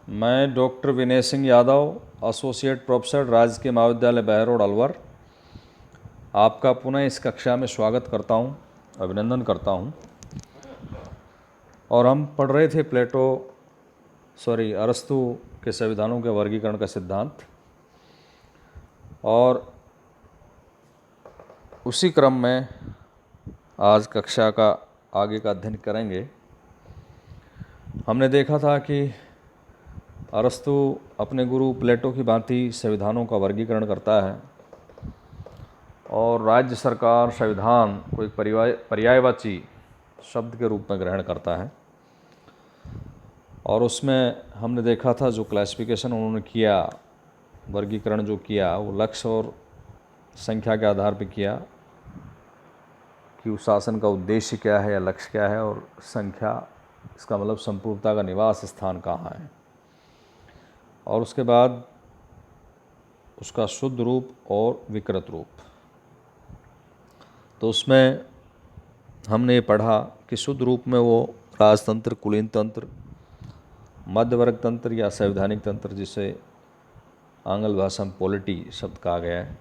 मैं doctor Vinay Singh Yadav, associate professor राजकीय महाविद्यालय बहरोड अलवर, आपका पुनः इस कक्षा में स्वागत करता हूं, अभिनंदन करता हूं। और हम पढ़ रहे थे अरस्तु के संविधानों के वर्गीकरण का सिद्धांत, और उसी क्रम में आज कक्षा का आगे का अध्ययन करेंगे। हमने देखा था कि अरस्तु अपने गुरु प्लेटो की भांति संविधानों का वर्गीकरण करता है और राज्य सरकार संविधान को एक पर्यायवाची शब्द के रूप में ग्रहण करता है। और उसमें हमने देखा था जो क्लासिफिकेशन उन्होंने किया, वर्गीकरण जो किया, वो लक्ष्य और संख्या के आधार पर किया कि उस शासन का उद्देश्य क्या है या लक्ष्य क्या है, और संख्या इसका मतलब संपूर्णता का निवास स्थान कहाँ है, और उसके बाद उसका शुद्ध रूप और विकृत रूप। तो उसमें हमने ये पढ़ा कि शुद्ध रूप में वो राजतंत्र, कुलीन तंत्र, मध्यवर्ग तंत्र या संवैधानिक तंत्र, जिसे आंग्ल भाषा में पॉलिटी शब्द कहा गया है,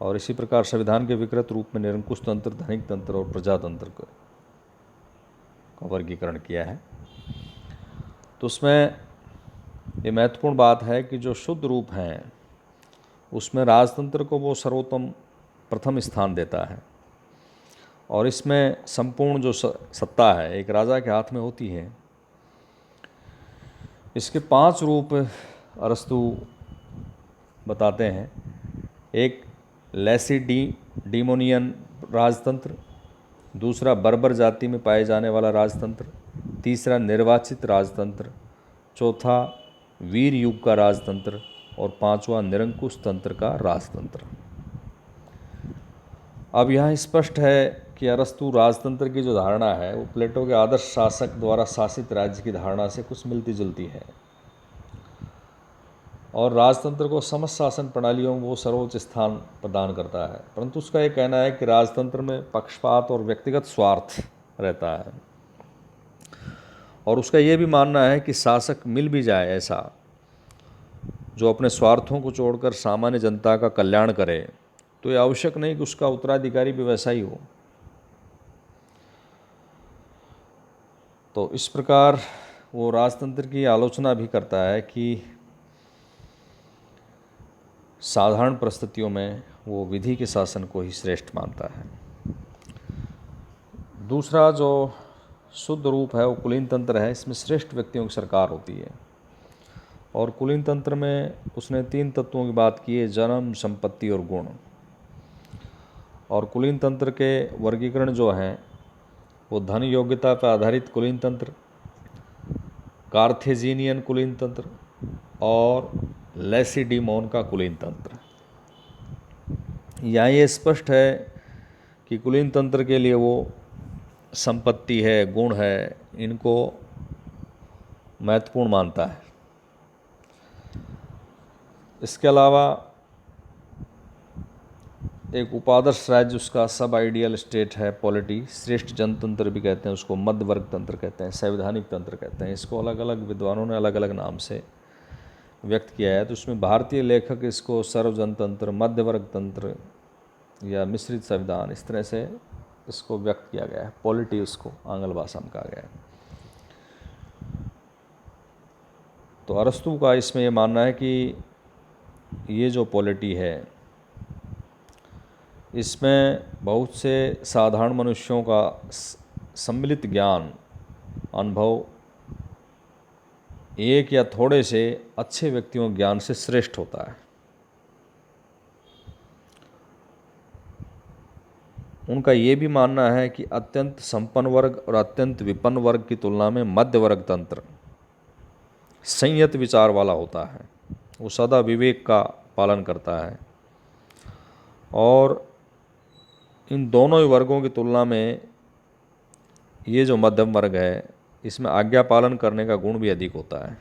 और इसी प्रकार संविधान के विकृत रूप में निरंकुश तंत्र, धनिक तंत्र और प्रजातंत्र का वर्गीकरण किया है। तो उसमें ये महत्वपूर्ण बात है कि जो शुद्ध रूप हैं उसमें राजतंत्र को वो सर्वोत्तम प्रथम स्थान देता है, और इसमें संपूर्ण जो सत्ता है एक राजा के हाथ में होती है। इसके 5 रूप अरस्तु बताते हैं। एक लैसीडीमोनियन राजतंत्र, दूसरा बर्बर जाति में पाए जाने वाला राजतंत्र, तीसरा निर्वाचित राजतंत्र, चौथा वीर युग का राजतंत्र, और 5वां निरंकुश तंत्र का राजतंत्र। अब यहाँ स्पष्ट है कि अरस्तु राजतंत्र की जो धारणा है वो प्लेटो के आदर्श शासक द्वारा शासित राज्य की धारणा से कुछ मिलती जुलती है, और राजतंत्र को समस्त शासन प्रणालियों में वो सर्वोच्च स्थान प्रदान करता है। परंतु उसका ये कहना है कि राजतंत्र में पक्षपात और व्यक्तिगत स्वार्थ रहता है, और उसका ये भी मानना है कि शासक मिल भी जाए ऐसा जो अपने स्वार्थों को छोड़कर सामान्य जनता का कल्याण करे, तो ये आवश्यक नहीं कि उसका उत्तराधिकारी भी वैसा ही हो। तो इस प्रकार वो राजतंत्र की आलोचना भी करता है कि साधारण परिस्थितियों में वो विधि के शासन को ही श्रेष्ठ मानता है। दूसरा जो शुद्ध रूप है वो कुलीन तंत्र है। इसमें श्रेष्ठ व्यक्तियों की सरकार होती है, और कुलीन तंत्र में उसने 3 तत्वों की बात की है: जन्म, संपत्ति और गुण। और कुलीन तंत्र के वर्गीकरण जो हैं वो धन योग्यता पर आधारित कुलीन तंत्र, कार्थेजिनियन कुलीन तंत्र और लैसीडीमोन का कुलीन तंत्र। यहाँ ये स्पष्ट है कि कुलीन तंत्र के लिए वो संपत्ति है, गुण है, इनको महत्वपूर्ण मानता है। इसके अलावा एक उपादर्श राज्य, उसका सब आइडियल स्टेट है पॉलिटी, श्रेष्ठ जनतंत्र भी कहते हैं उसको, मध्य वर्ग तंत्र कहते हैं, संवैधानिक तंत्र कहते हैं। इसको अलग अलग विद्वानों ने अलग अलग नाम से व्यक्त किया है। तो उसमें भारतीय लेखक इसको सर्वजनतंत्र, मध्य वर्ग तंत्र या मिश्रित संविधान, इस तरह से इसको व्यक्त किया गया है। पॉलिटी उसको आंग्ल भाषा में कहा गया है। तो अरस्तु का इसमें ये मानना है कि ये जो पॉलिटी है इसमें बहुत से साधारण मनुष्यों का सम्मिलित ज्ञान, अनुभव एक या थोड़े से अच्छे व्यक्तियों के ज्ञान से श्रेष्ठ होता है। उनका ये भी मानना है कि अत्यंत संपन्न वर्ग और अत्यंत विपन्न वर्ग की तुलना में मध्य वर्ग तंत्र संयत विचार वाला होता है। वो सदा विवेक का पालन करता है, और इन दोनों ही वर्गों की तुलना में ये जो मध्यम वर्ग है इसमें आज्ञा पालन करने का गुण भी अधिक होता है।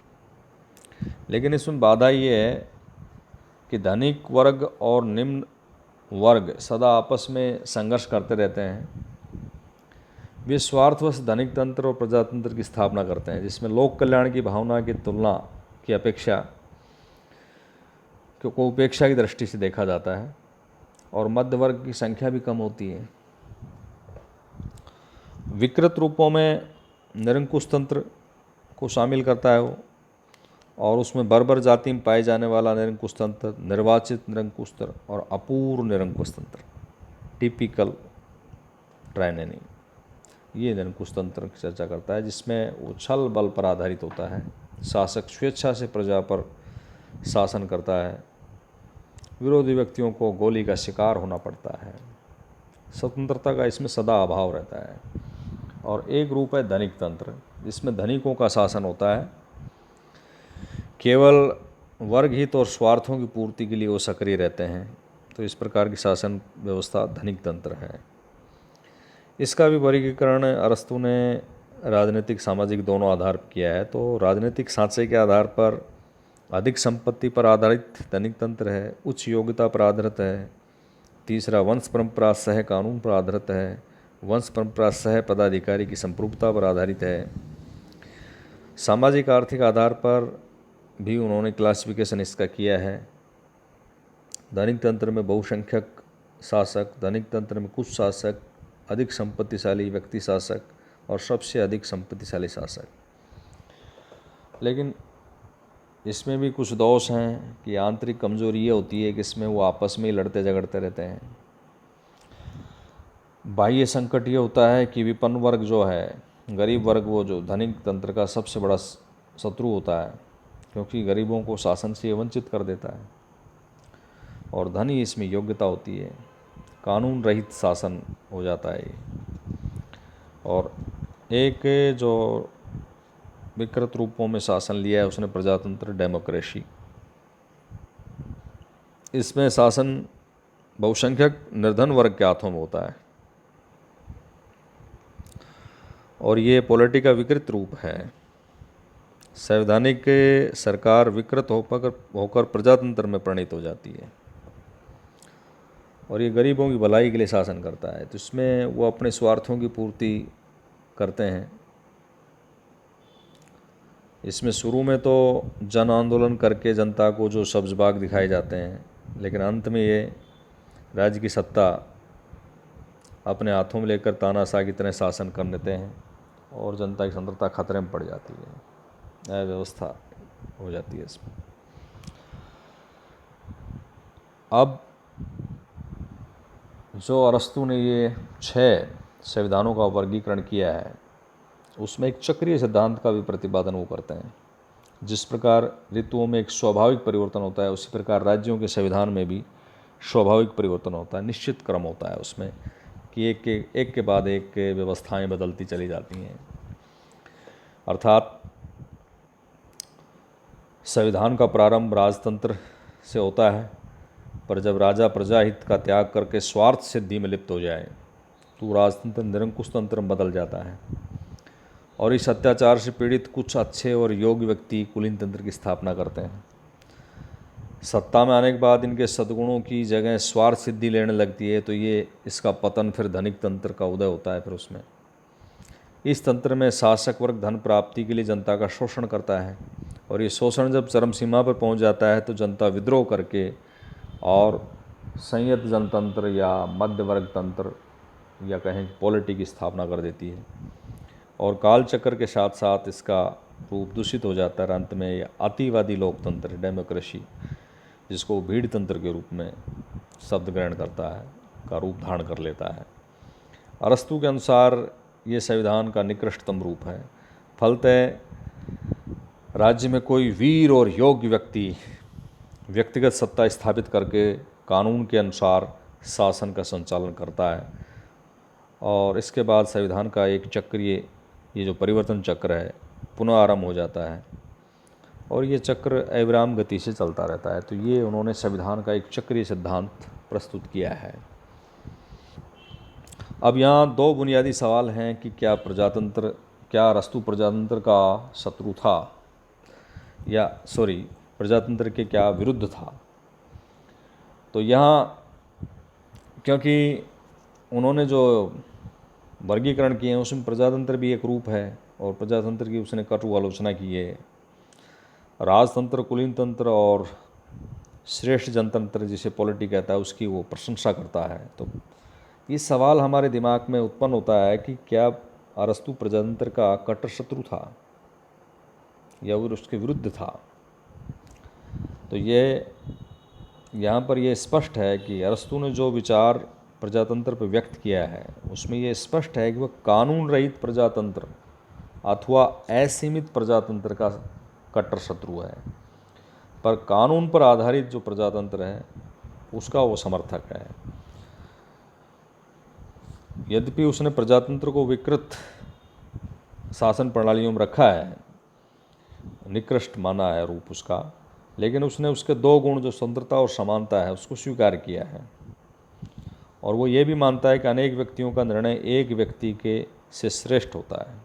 लेकिन इसमें बाधा ये है कि धनिक वर्ग और निम्न वर्ग सदा आपस में संघर्ष करते रहते हैं। वे स्वार्थवश धनिक तंत्र और प्रजातंत्र की स्थापना करते हैं, जिसमें लोक कल्याण की भावना की तुलना की अपेक्षा को उपेक्षा की दृष्टि से देखा जाता है और मध्य वर्ग की संख्या भी कम होती है। विकृत रूपों में निरंकुश तंत्र को शामिल करता है वो, और उसमें बर्बर जाति में पाए जाने वाला निरंकुश तंत्र, निर्वाचित निरंकुश तंत्र और अपूर्व निरंकुश तंत्र, टिपिकल ट्राइनेनी, ये निरंकुश तंत्र की चर्चा करता है, जिसमें वो छल बल पर आधारित होता है। शासक स्वेच्छा से प्रजा पर शासन करता है, विरोधी व्यक्तियों को गोली का शिकार होना पड़ता है, स्वतंत्रता का इसमें सदा अभाव रहता है। और एक रूप है धनिक तंत्र, जिसमें धनिकों का शासन होता है, केवल वर्ग हित और स्वार्थों की पूर्ति के लिए वो सक्रिय रहते हैं। तो इस प्रकार की शासन व्यवस्था धनिक तंत्र है। इसका भी वर्गीकरण अरस्तु ने राजनीतिक सामाजिक दोनों आधार पर किया है। तो राजनीतिक सांचे के आधार पर अधिक संपत्ति पर आधारित धनिक तंत्र है, उच्च योग्यता पर आधारित है। तीसरा वंश परंपरा सह कानून पर आधारित है, वंश परंपरा सह पदाधिकारी की संप्रभुता पर आधारित है। सामाजिक आर्थिक आधार पर भी उन्होंने क्लासिफिकेशन इसका किया है। धनिक तंत्र में बहुसंख्यक शासक, धनिक तंत्र में कुछ शासक, अधिक संपत्तिशाली व्यक्ति शासक और सबसे अधिक संपत्तिशाली शासक। लेकिन इसमें भी कुछ दोष हैं कि आंतरिक कमजोरी ये होती है कि इसमें वो आपस में ही लड़ते झगड़ते रहते हैं। बाह्य संकट ये होता है कि विपन्न वर्ग जो है, गरीब वर्ग, वो जो धनिक तंत्र का सबसे बड़ा शत्रु होता है, क्योंकि गरीबों को शासन से वंचित कर देता है और धन ही इसमें योग्यता होती है। कानून रहित शासन हो जाता है ये। और एक जो विकृत रूपों में शासन लिया है उसने प्रजातंत्र, डेमोक्रेसी। इसमें शासन बहुसंख्यक निर्धन वर्ग के हाथों में होता है और ये पॉलिटी का विकृत रूप है। संवैधानिक सरकार विकृत होकर प्रजातंत्र में परिणित हो जाती है और ये गरीबों की भलाई के लिए शासन करता है। तो इसमें वो अपने स्वार्थों की पूर्ति करते हैं। इसमें शुरू में तो जन आंदोलन करके जनता को जो सब्ज़बाग दिखाए जाते हैं, लेकिन अंत में ये राज्य की सत्ता अपने हाथों में लेकर तानाशाह की तरह शासन कर लेते हैं और जनता की स्वतंत्रता खतरे में पड़ जाती है, अव्यवस्था हो जाती है इसमें। अब जो अरस्तु ने ये 6 संविधानों का वर्गीकरण किया है, उसमें एक चक्रीय सिद्धांत का भी प्रतिपादन वो करते हैं। जिस प्रकार ऋतुओं में एक स्वाभाविक परिवर्तन होता है, उसी प्रकार राज्यों के संविधान में भी स्वाभाविक परिवर्तन होता है, निश्चित क्रम होता है उसमें कि एक के बाद एक व्यवस्थाएं बदलती चली जाती हैं। अर्थात संविधान का प्रारंभ राजतंत्र से होता है, पर जब राजा प्रजाहित का त्याग करके स्वार्थ सिद्धि में लिप्त हो जाए तो राजतंत्र निरंकुश तंत्र में बदल जाता है और इस अत्याचार से पीड़ित कुछ अच्छे और योग्य व्यक्ति कुलीन तंत्र की स्थापना करते हैं। सत्ता में आने के बाद इनके सद्गुणों की जगह स्वार्थ सिद्धि लेने लगती है, तो ये इसका पतन, फिर धनिक तंत्र का उदय होता है। फिर उसमें इस तंत्र में शासक वर्ग धन प्राप्ति के लिए जनता का शोषण करता है और ये शोषण जब चरम सीमा पर पहुंच जाता है तो जनता विद्रोह करके और संयत जनतंत्र या मध्य वर्ग तंत्र या कहें पॉलिटी की स्थापना कर देती है और काल चक्र के साथ साथ इसका रूप दूषित हो जाता है। अंत में यह अतिवादी लोकतंत्र, डेमोक्रेसी, जिसको भीड़ तंत्र के रूप में शब्द ग्रहण करता है, का रूप धारण कर लेता है। अरस्तु के अनुसार ये संविधान का निकृष्टतम रूप है। फलतः राज्य में कोई वीर और योग्य व्यक्ति व्यक्तिगत सत्ता स्थापित करके कानून के अनुसार शासन का संचालन करता है और इसके बाद संविधान का एक चक्रीय, ये जो परिवर्तन चक्र है, पुनः आरंभ हो जाता है और ये चक्र अविराम गति से चलता रहता है। तो ये उन्होंने संविधान का एक चक्रीय सिद्धांत प्रस्तुत किया है। अब यहाँ 2 बुनियादी सवाल हैं कि क्या अरस्तु प्रजातंत्र का शत्रु था या प्रजातंत्र के क्या विरुद्ध था। तो यहाँ क्योंकि उन्होंने जो वर्गीकरण किए हैं उसमें प्रजातंत्र भी एक रूप है, और प्रजातंत्र की उसने कटु आलोचना की है। राजतंत्र, कुलीन तंत्र और श्रेष्ठ जनतंत्र जिसे पॉलिटी कहता है उसकी वो प्रशंसा करता है। तो ये सवाल हमारे दिमाग में उत्पन्न होता है कि क्या अरस्तु प्रजातंत्र का कट्टर शत्रु था या वो उसके विरुद्ध था। तो ये यहाँ पर ये स्पष्ट है कि अरस्तु ने जो विचार प्रजातंत्र पर व्यक्त किया है उसमें ये स्पष्ट है कि वह कानून रहित प्रजातंत्र अथवा असीमित प्रजातंत्र का कट्टर शत्रु है, पर कानून पर आधारित जो प्रजातंत्र है उसका वो समर्थक है। यद्यपि उसने प्रजातंत्र को विकृत शासन प्रणालियों में रखा है, निकृष्ट माना है रूप उसका, लेकिन उसने उसके दो गुण जो स्वतंत्रता और समानता है उसको स्वीकार किया है। और वो ये भी मानता है कि अनेक व्यक्तियों का निर्णय एक व्यक्ति के से श्रेष्ठ होता है।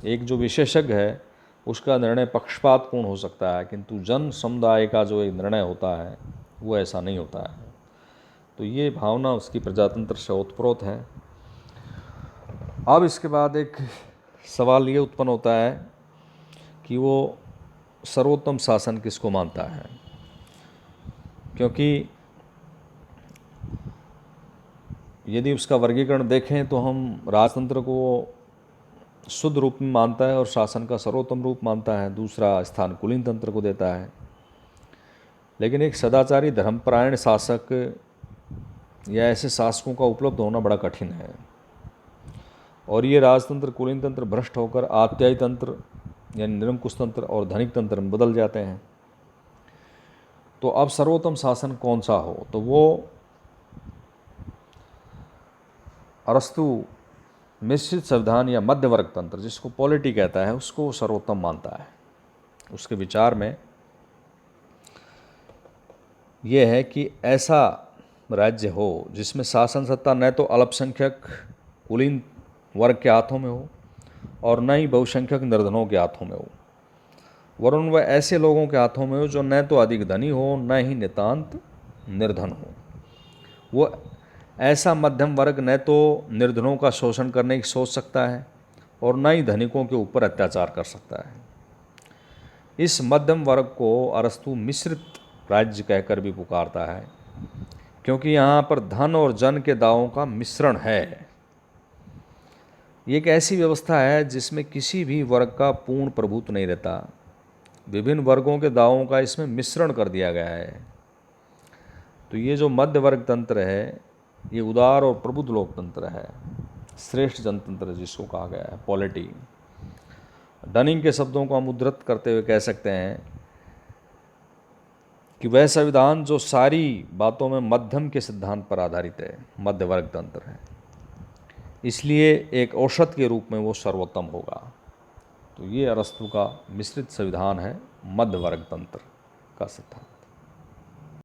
एक जो विशेषज्ञ है उसका निर्णय पक्षपातपूर्ण हो सकता है, किंतु जन समुदाय का जो एक निर्णय होता है वो ऐसा नहीं होता है। तो ये भावना उसकी प्रजातंत्र से ओतप्रोत है। अब इसके बाद एक सवाल ये उत्पन्न होता है कि वो सर्वोत्तम शासन किसको मानता है, क्योंकि यदि उसका वर्गीकरण देखें तो हम राजतंत्र को शुद्ध रूप में मानता है और शासन का सर्वोत्तम रूप मानता है, दूसरा स्थान कुलीन तंत्र को देता है। लेकिन एक सदाचारी धर्मपरायण शासक या ऐसे शासकों का उपलब्ध होना बड़ा कठिन है, और ये राजतंत्र, कुलीन तंत्र भ्रष्ट होकर आत्यायी तंत्र यानी निरंकुश तंत्र और धनिक तंत्र में बदल जाते हैं। तो अब सर्वोत्तम शासन कौन सा हो, तो वो अरस्तु मिश्रित संविधान या मध्य वर्ग तंत्र जिसको पॉलिटी कहता है उसको सर्वोत्तम मानता है। उसके विचार में यह है कि ऐसा राज्य हो जिसमें शासन सत्ता न तो अल्पसंख्यक कुलीन वर्ग के हाथों में हो और न ही बहुसंख्यक निर्धनों के हाथों में हो, वरन वह ऐसे लोगों के हाथों में हो जो न तो अधिक धनी हो न ही नितांत निर्धन हो। वो ऐसा मध्यम वर्ग न तो निर्धनों का शोषण करने की सोच सकता है और न ही धनिकों के ऊपर अत्याचार कर सकता है। इस मध्यम वर्ग को अरस्तु मिश्रित राज्य कहकर भी पुकारता है, क्योंकि यहाँ पर धन और जन के दावों का मिश्रण है। ये एक ऐसी व्यवस्था है जिसमें किसी भी वर्ग का पूर्ण प्रभुत्व नहीं रहता, विभिन्न वर्गों के दावों का इसमें मिश्रण कर दिया गया है। तो ये जो मध्य वर्ग तंत्र है ये उदार और प्रबुद्ध लोकतंत्र है, श्रेष्ठ जनतंत्र जिसको कहा गया है, पॉलिटी। डनिंग के शब्दों को हम उद्धृत करते हुए कह सकते हैं कि वह संविधान जो सारी बातों में मध्यम के सिद्धांत पर आधारित है, मध्य वर्ग तंत्र है, इसलिए एक औसत के रूप में वो सर्वोत्तम होगा। तो ये अरस्तु का मिश्रित संविधान है, मध्य वर्ग तंत्र का सिद्धांत।